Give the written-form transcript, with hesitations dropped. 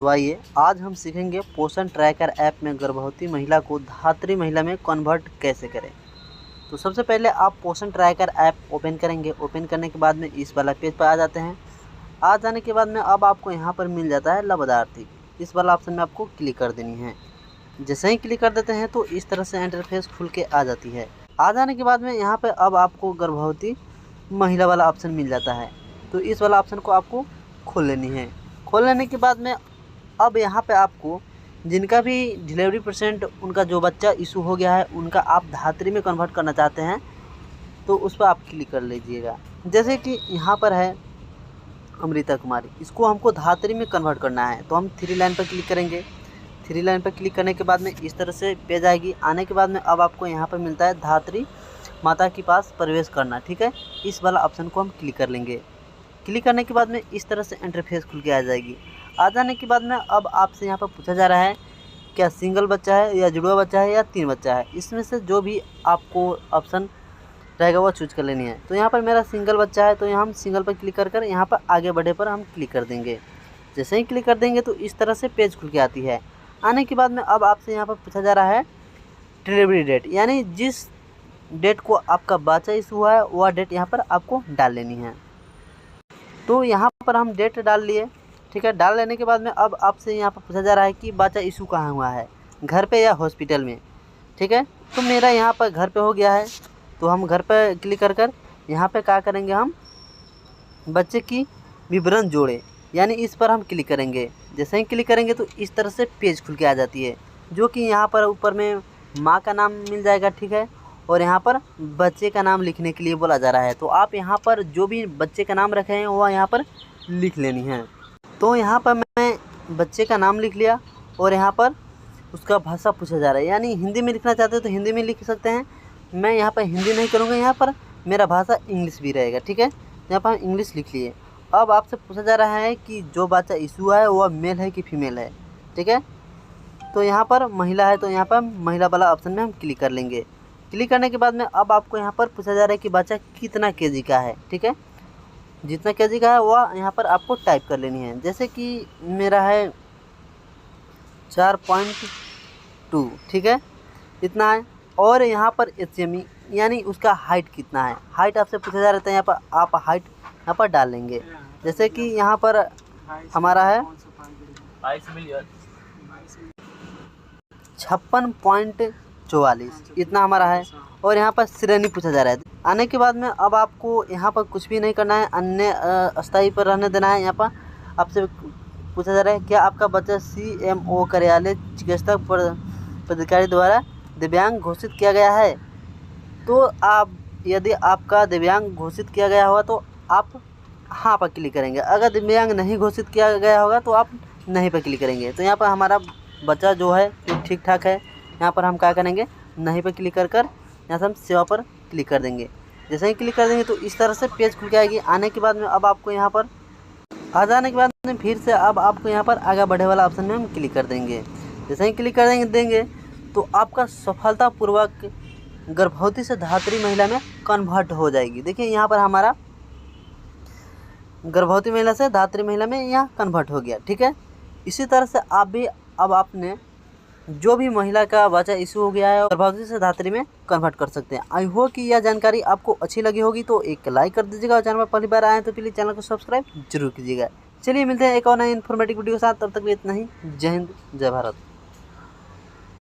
तो आइए आज हम सीखेंगे पोषण ट्रैकर ऐप में गर्भवती महिला को धात्री महिला में कन्वर्ट कैसे करें। तो सबसे पहले आप पोषण ट्रैकर ऐप ओपन करेंगे। ओपन करने के बाद में इस वाला पेज पर आ जाते हैं। आ जाने के बाद में अब आपको यहाँ पर मिल जाता है लाभार्थी। इस वाला ऑप्शन में आपको क्लिक कर देनी है। जैसे ही क्लिक कर देते हैं तो इस तरह से इंटरफेस खुल के आ जाती है। आ जाने के बाद में यहाँ पर अब आपको गर्भवती महिला वाला ऑप्शन मिल जाता है। तो इस वाला ऑप्शन को आपको खोल लेनी है। खोल लेने के बाद में अब यहाँ पे आपको जिनका भी डिलीवरी परसेंट उनका जो बच्चा इशू हो गया है उनका आप धात्री में कन्वर्ट करना चाहते हैं तो उस पर आप क्लिक कर लीजिएगा। जैसे कि यहाँ पर है अमृता कुमारी, इसको हमको धात्री में कन्वर्ट करना है तो हम 3 लाइन पर क्लिक करेंगे। 3 लाइन पर क्लिक करने के बाद में इस तरह से पेज आएगी। आने के बाद में अब आपको यहाँ पर मिलता है धात्री माता के पास प्रवेश करना। ठीक है, इस वाला ऑप्शन को हम क्लिक कर लेंगे। क्लिक करने के बाद में इस तरह से इंटरफेस खुल के आ जाएगी। आ जाने के बाद में अब आपसे यहाँ पर पूछा जा रहा है क्या सिंगल बच्चा है या जुड़वा बच्चा है या 3 बच्चा है। इसमें से जो भी आपको ऑप्शन रहेगा वो चूज कर लेनी है। तो यहाँ पर मेरा सिंगल बच्चा है तो यहाँ हम सिंगल पर क्लिक कर यहाँ पर आगे बढ़े पर हम क्लिक कर देंगे। जैसे ही क्लिक कर देंगे तो इस तरह से पेज खुल के आती है। आने के बाद में अब आपसे यहाँ पर पूछा जा रहा है डिलीवरी डेट, यानी जिस डेट को आपका बच्चा इशू हुआ है वह डेट यहाँ पर आपको डाल लेनी है। तो यहाँ पर हम डेट डाल लिए। ठीक है, डाल लेने के बाद में अब आपसे यहाँ पर पूछा जा रहा है कि बच्चा इशू कहाँ हुआ है, घर पे या हॉस्पिटल में। ठीक है, तो मेरा यहाँ पर घर पे हो गया है तो हम घर पे क्लिक कर यहाँ पे क्या करेंगे, हम बच्चे की विवरण जोड़े यानी इस पर हम क्लिक करेंगे। जैसे ही क्लिक करेंगे तो इस तरह से पेज खुल के आ जाती है, जो कि यहाँ पर ऊपर में माँ का नाम मिल जाएगा। ठीक है, और यहाँ पर बच्चे का नाम लिखने के लिए बोला जा रहा है तो आप यहाँ पर जो भी बच्चे का नाम रखे हैं वह यहाँ पर लिख लेनी है। तो यहाँ पर मैं बच्चे का नाम लिख लिया और यहाँ पर उसका भाषा पूछा जा रहा है, यानी हिंदी में लिखना चाहते हो तो हिंदी में लिख सकते हैं। मैं यहाँ पर हिंदी नहीं करूँगा, यहाँ पर मेरा भाषा इंग्लिश भी रहेगा। ठीक है, यहाँ पर हम इंग्लिश लिख लिए। अब आपसे पूछा जा रहा है कि जो बच्चा इशू है वह मेल है कि फीमेल है। ठीक है, तो यहाँ पर महिला है तो यहाँ पर महिला वाला ऑप्शन में हम क्लिक कर लेंगे। क्लिक करने के बाद में अब आपको यहाँ पर पूछा जा रहा है कि बच्चा कितना केजी का है। ठीक है, जितना केजी का है वह यहाँ पर आपको टाइप कर लेनी है। जैसे कि मेरा है 4.2। ठीक है, इतना है। और यहाँ पर HME यानी उसका हाइट कितना है, हाइट आपसे पूछा जा रहा है। यहाँ पर आप हाइट यहाँ पर डाल लेंगे। जैसे कि यहाँ पर हमारा है 56.44, इतना हमारा है। और यहाँ पर श्रेणी पूछा जा रहा है। आने के बाद में अब आपको यहाँ पर कुछ भी नहीं करना है, अन्य अस्थायी पर रहने देना है। यहाँ पर आपसे पूछा जा रहा है क्या आपका बच्चा CMO कार्यालय चिकित्सक पदाधिकारी द्वारा दिव्यांग घोषित किया गया है। तो आप यदि आपका दिव्यांग घोषित किया गया होगा तो आप हाँ पर क्लिक करेंगे। अगर दिव्यांग नहीं घोषित किया गया होगा तो आप नहीं पर क्लिक करेंगे। तो यहाँ पर हमारा बच्चा जो है ठीक ठाक है, यहाँ पर हम क्या करेंगे, नहीं पर क्लिक कर यहाँ से हम सेवा पर क्लिक कर देंगे। जैसे ही क्लिक कर देंगे तो इस तरह से पेज खुल के आएगी। आने के बाद में अब आपको यहाँ पर आ जाने के बाद में फिर से अब आपको यहाँ पर आगे बढ़े वाला ऑप्शन में हम क्लिक कर देंगे। जैसे ही क्लिक कर देंगे तो आपका सफलतापूर्वक गर्भवती से धात्री महिला में कन्वर्ट हो जाएगी। देखिए यहाँ पर हमारा गर्भवती महिला से धात्री महिला में यहाँ कन्वर्ट हो गया। ठीक है, इसी तरह से आप भी अब आपने जो भी महिला का बच्चा इशू हो गया है गर्भवती से धात्री में कन्वर्ट कर सकते हैं। आई होप कि यह जानकारी आपको अच्छी लगी होगी तो एक लाइक कर दीजिएगा और चैनल पर पहली बार आए तो प्लीज़ चैनल को सब्सक्राइब जरूर कीजिएगा। चलिए मिलते हैं एक और नए इन्फॉर्मेटिव वीडियो के साथ, तब तक भी इतना ही। जय हिंद, जय भारत।